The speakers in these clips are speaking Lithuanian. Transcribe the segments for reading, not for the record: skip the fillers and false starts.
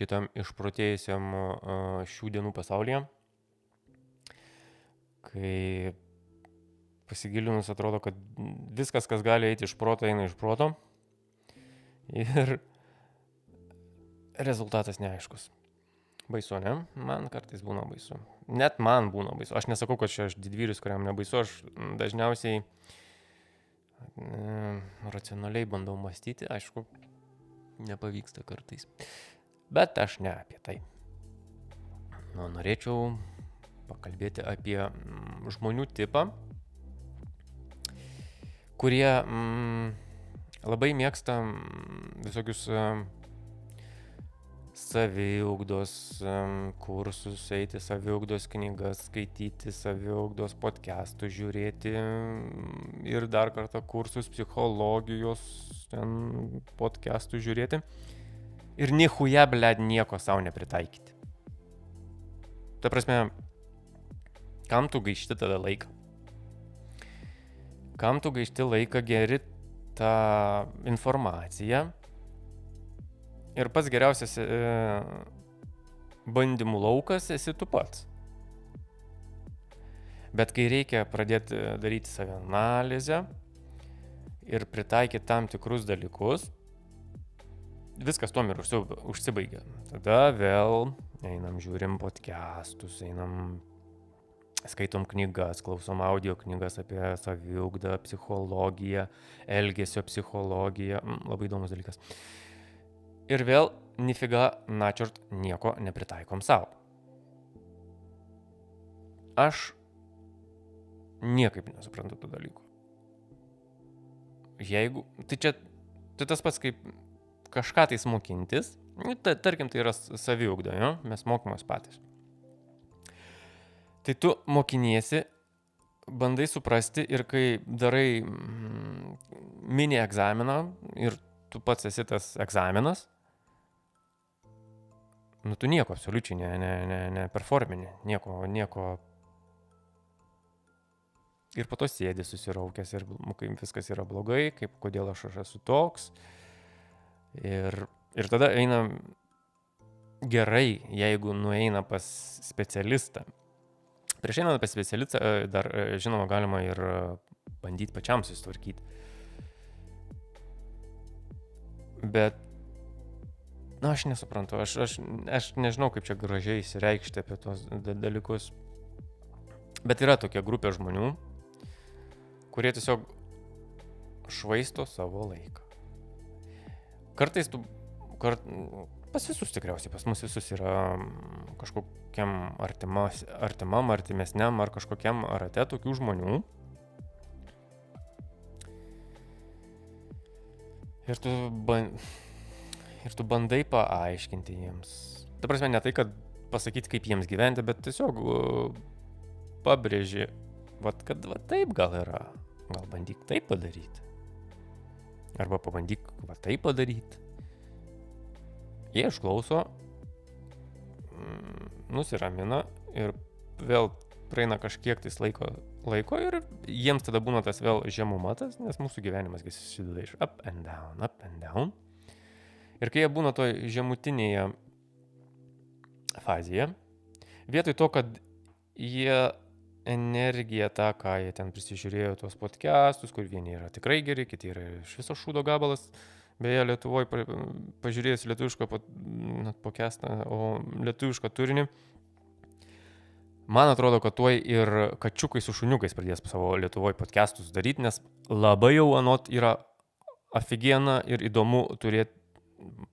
šitam išprotėjusiam šių dienų pasaulyje, kai pasigilinus atrodo, kad viskas, kas gali eiti iš proto, eina iš proto ir rezultatas neaiškus. Baisu, ne? Man kartais būna baisu. Net man būna baisu. Aš nesakau, kad čia aš didvyris, kuriam nebaisu, aš dažniausiai racionaliai bandau mąstyti, aišku, nepavyksta kartais. Bet aš ne apie tai. Norėčiau pakalbėti apie žmonių tipą, kurie labai mėgsta visokius saviugdos kursus, eiti saviugdos knygas, skaityti saviugdos podcastus, žiūrėti ir dar kartą kursus psichologijos podcastus žiūrėti ir nichuja, bled, nieko savo nepritaikyti. Ta prasme, kam tu gaišti tada laiką? Kam tu gaišti laiką, geri tą informaciją ir pats geriausias bandymų laukas esi tu pats. Bet kai reikia pradėti daryti savianalizę ir pritaikyti tam tikrus dalykus, viskas tuom ir užsibaigia. Tada vėl einam, žiūrim podcastus, einam, skaitom knygas, klausom audio knygas apie saviugdą, psichologiją, elgesio psichologiją. Labai įdomus dalykas. Ir vėl nifiga načiort nieko nepritaikom savo. Aš niekaip nesuprantu tų dalykų. Jeigu, tai tas pats kaip kažką tais mokintis, tarkim, tai yra saviugda, jo? Mes mokomos patys. Tai tu mokiniesi, bandai suprasti ir kai darai mini egzaminą ir tu pats esi tas egzaminas, tu nieko absoliučiai neperformini, nieko. Ir po to sėdi susiraukęs ir kaip viskas yra blogai, kodėl aš esu toks. Ir tada eina gerai, jeigu nueina pas specialistą. Prieš einant pas specialistą dar, žinoma, galima ir bandyti pačiam susitvarkyti. Bet, aš nesuprantu, aš nežinau, kaip čia gražiai įsireikšti apie tos dalykus. Bet yra tokia grupė žmonių, kurie tiesiog švaisto savo laiką. Kartais pas visus tikriausiai, pas mus visus yra kažkokiam artimam, artimesniam ar kažkokiam rate tokių žmonių. Ir tu bandai paaiškinti jiems. Ta prasme, ne tai, kad pasakyti, kaip jiems gyventi, bet tiesiog pabrėži, kad taip gal yra. Gal bandyk taip padaryti. Arba pabandyk taip padaryti. Jie išklauso, nusiramina ir vėl praeina kažkiek tais laiko ir jiems tada būna tas vėl žemumatas, nes mūsų gyvenimas susideda iš up and down. Ir kai jie būna toj žemutinėje fazėje, vietoj to, kad jie energiją tą, ką jie ten prisižiūrėjo tuos podcastus, kur vieni yra tikrai geri, kiti yra iš viso šūdo gabalas. Beje, Lietuvoje pažiūrėjus lietuvišką podcastą, o lietuvišką turinį, man atrodo, kad tuoj ir kačiukai su šuniukais pradės savo Lietuvoje podcastus daryti, nes labai jau anot yra aфигенно ir įdomu turėti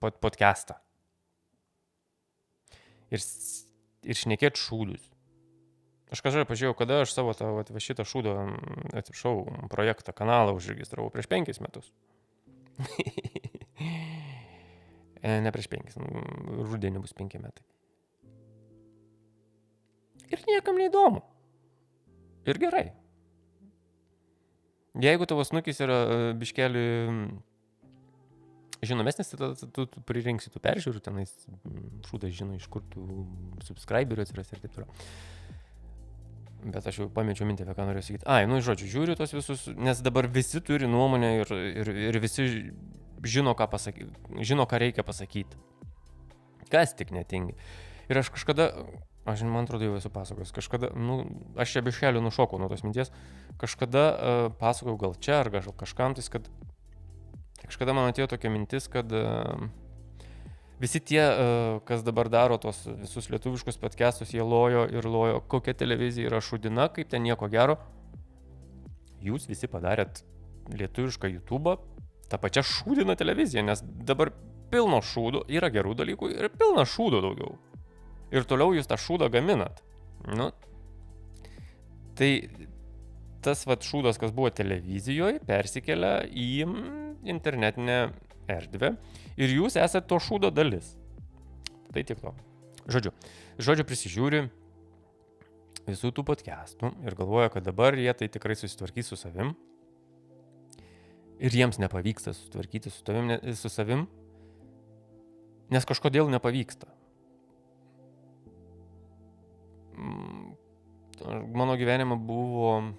podcastą. Ir šnekėti šūdus. Aš kažkai pažiūrėjau, kada aš savo šitą šūdo, projektą, kanalą užregistravau prieš 5 metus. Ne prieš 5, rudenį bus 5 metai. Ir niekam neįdomu. Ir gerai. Jeigu tavo snukis yra biškelį žinomesnis, tai tu pririnksi tų peržiūrų, tenais šūdas žino, iš kur tų subscriberių atsiras ir taip toliau. Bet aš jau pamečiau mintį, apie ką noriu sakyti. Žodžiu, žiūriu tos visus, nes dabar visi turi nuomonę ir visi žino, ką pasakyti, žino, ką reikia pasakyti. Kas tik netingi. Ir aš kažkada, man atrodo, jau esu pasakojęs, kažkada, aš čia biškelių nušokau nuo tos minties, kažkada pasakojau gal čia, ar gal kažkam, tais, kad kažkada man atėjo tokia mintis, kad visi tie, kas dabar daro tos visus lietuviškus podcastus, jie lojo ir lojo, kokia televizija yra šudina, kaip ten nieko gero. Jūs visi padarėt lietuvišką YouTube'ą, tą pačią šūdiną televiziją, nes dabar pilno šūdų, yra gerų dalykų ir pilna šūdų daugiau. Ir toliau jūs tą šūdą gaminat. Tai tas šūdas, kas buvo televizijoje, persikelia į internetinę erdvę ir jūs esate to šūdo dalis. Tai tiek to. Žodžiu prisižiūri visų tų podcastų ir galvoja, kad dabar jie tai tikrai susitvarkys su savim. Ir jiems nepavyksta susitvarkyti su savim, nes kažkodėl nepavyksta. Mano gyvenime buvo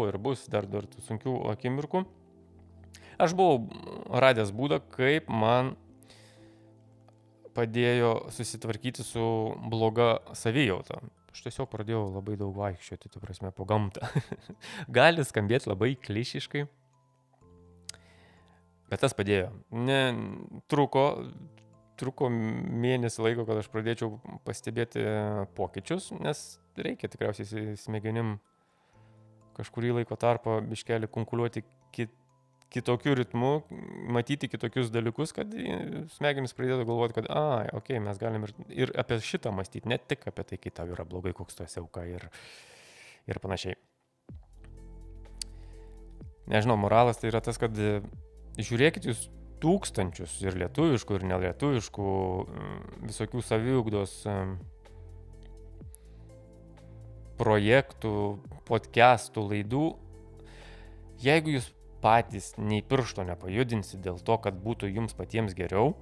ir bus dar tų sunkių akimirkų. Aš buvau radęs būdą, kaip man padėjo susitvarkyti su bloga savijauta. Aš tiesiog pradėjau labai daug vaikščioti, tai prasme, po gamtą. Gali skambėti labai klišiškai, bet tas padėjo. Truko mėnesį laiko, kad aš pradėčiau pastebėti pokyčius, nes reikia tikriausiai smegenim kažkurį laiko tarpą biškelį konkuliuoti kitokiu ritmu, matyti kitokius dalykus, kad smegenis pradėtų galvoti, kad mes galim ir apie šitą mąstyti, ne tik apie tai, kai tau yra blogai, koks tu esi auka ir panašiai. Nežinau, moralas tai yra tas, kad žiūrėkit jūs tūkstančius ir lietuviškų, ir nelietuviškų visokių saviugdos projektų, podcastų, laidų. Jeigu jūs patys nei piršto nepajudinsit dėl to, kad būtų jums patiems geriau,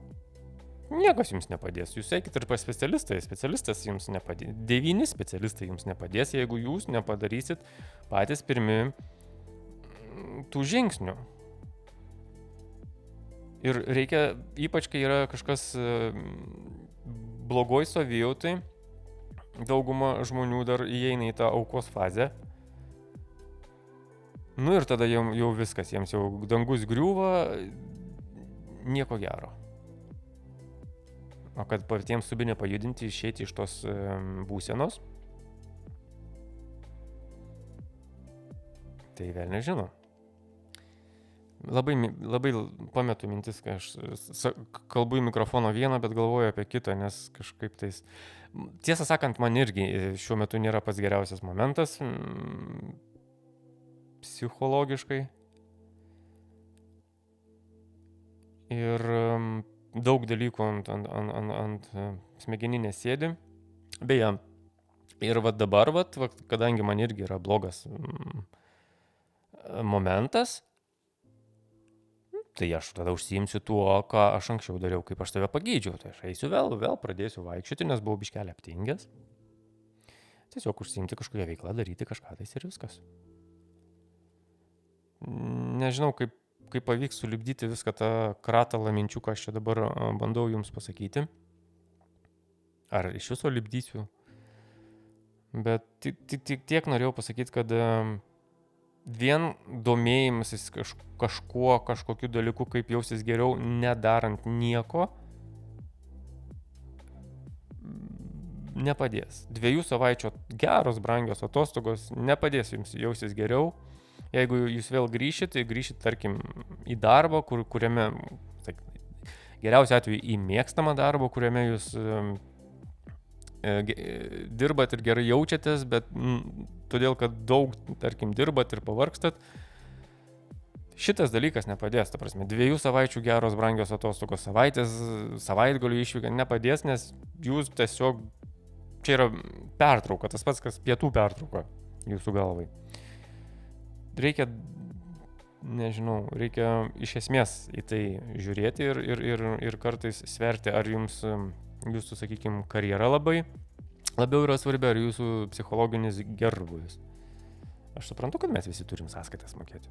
niekas jums nepadės. Jūs eikit ir pas specialistas jums nepadės. 9 specialistai jums nepadės, jeigu jūs nepadarysit patys pirmi tų žingsnių. Ir reikia, ypač kai yra kažkas blogoj savijautai, dauguma žmonių dar įeina į tą aukos fazę. Ir tada jau viskas, jiems jau dangus griūva, nieko gero. O kad patiems subinė pajudinti, išeiti iš tos būsenos, tai vėl nežino. Labai pametu mintis, kai aš kalbu į mikrofono vieną, bet galvoju apie kitą, nes kažkaip tais... Tiesą sakant, man irgi šiuo metu nėra pats geriausias momentas psichologiškai. Ir daug dalykų ant smegeninės sėdi. Beje, ir dabar, kadangi man irgi yra blogas momentas, tai aš tada užsiimsiu tuo, ką aš anksčiau dariau, kaip aš tave pagydžiau. Tai aš eisiu vėl pradėsiu vaikščioti, nes buvau biškelį aptingęs. Tiesiog užsiimti kažkokią veiklą, daryti kažką tais ir viskas. Nežinau, kaip pavyks sulipdyti viską tą kratalą minčių, ką aš čia dabar bandau jums pasakyti. Ar iš viso lipdysiu. Bet tik tiek norėjau pasakyti, kad vien domėjimasis kažkokiu dalyku, kaip jausis geriau, nedarant nieko, nepadės. 2 savaičių geros, brangios atostogos nepadės jums jausis geriau. Jeigu jūs vėl grįšit, tai grįšit, tarkim, į darbą, kuriame, geriausiu atveju į mėgstamą darbą, kuriame jūs dirbat ir gerai jaučiatės, bet todėl, kad daug, tarkim, dirbat ir pavargstat, šitas dalykas nepadės. Ta prasme, 2 savaičių geros, brangios atostogos, savaitgalių išvyka nepadės, nes jūs tiesiog, čia yra pertrauka, tas pats, kas pietų pertrauka jūsų galvai. Reikia iš esmės į tai žiūrėti ir kartais sverti, ar jūsų, sakykime, karjera labiau yra svarbi, ar jūsų psichologinis gerbūvis. Aš suprantu, kad mes visi turim sąskaitas mokėti.